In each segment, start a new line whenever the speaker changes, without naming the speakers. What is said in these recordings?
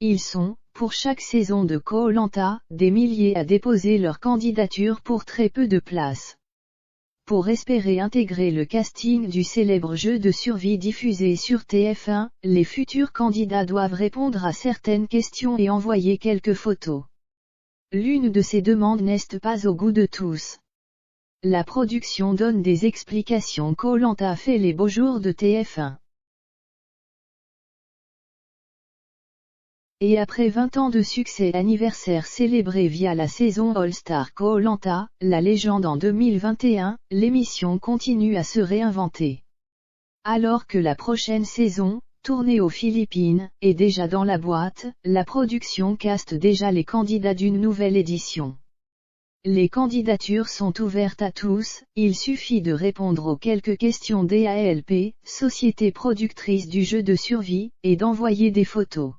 Ils sont, pour chaque saison de Koh-Lanta, des milliers à déposer leur candidature pour très peu de places. Pour espérer intégrer le casting du célèbre jeu de survie diffusé sur TF1, les futurs candidats doivent répondre à certaines questions et envoyer quelques photos. L'une de ces demandes n'est pas au goût de tous. La production donne des explications. Koh-Lanta fait les beaux jours de TF1. Et après 20 ans de succès anniversaire célébré via la saison All-Star Koh-Lanta, la légende en 2021, l'émission continue à se réinventer. Alors que la prochaine saison, tournée aux Philippines, est déjà dans la boîte, la production caste déjà les candidats d'une nouvelle édition. Les candidatures sont ouvertes à tous, il suffit de répondre aux quelques questions d'ALP, société productrice du jeu de survie, et d'envoyer des photos.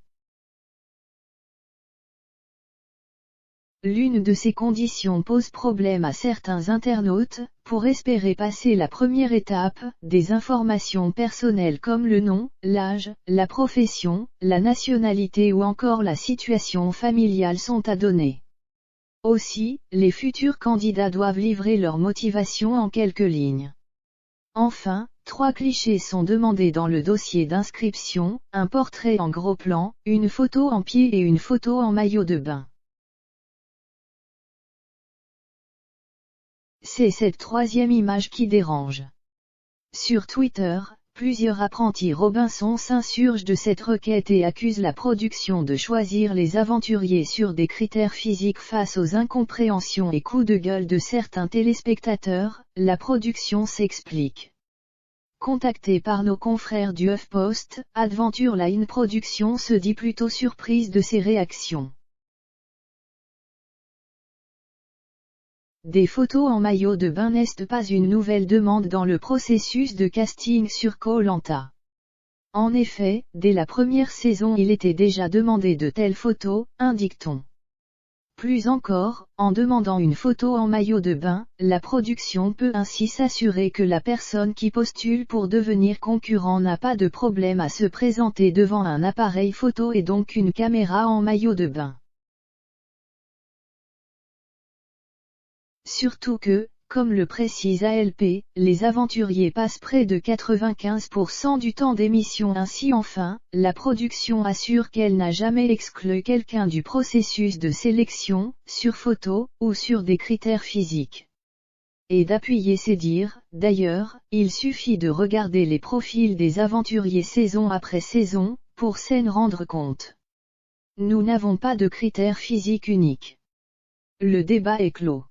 L'une de ces conditions pose problème à certains internautes. Pour espérer passer la première étape, des informations personnelles comme le nom, l'âge, la profession, la nationalité ou encore la situation familiale sont à donner. Aussi, les futurs candidats doivent livrer leur motivation en quelques lignes. Enfin, 3 clichés sont demandés dans le dossier d'inscription, un portrait en gros plan, une photo en pied et une photo en maillot de bain. C'est cette troisième image qui dérange. Sur Twitter, plusieurs apprentis Robinson s'insurgent de cette requête et accusent la production de choisir les aventuriers sur des critères physiques face aux incompréhensions et coups de gueule de certains téléspectateurs. La production s'explique. Contactée par nos confrères du HuffPost, Adventure Line Productions se dit plutôt surprise de ces réactions. Des photos en maillot de bain n'est pas une nouvelle demande dans le processus de casting sur Koh-Lanta. En effet, dès la première saison il était déjà demandé de telles photos, indique-t-on. Plus encore, en demandant une photo en maillot de bain, la production peut ainsi s'assurer que la personne qui postule pour devenir concurrent n'a pas de problème à se présenter devant un appareil photo et donc une caméra en maillot de bain. Surtout que, comme le précise ALP, les aventuriers passent près de 95% du temps d'émission. Ainsi enfin, la production assure qu'elle n'a jamais exclu quelqu'un du processus de sélection, sur photo, ou sur des critères physiques. Et d'appuyer ses dires, d'ailleurs, il suffit de regarder les profils des aventuriers saison après saison, pour s'en rendre compte. Nous n'avons pas de critères physiques uniques. Le débat est clos.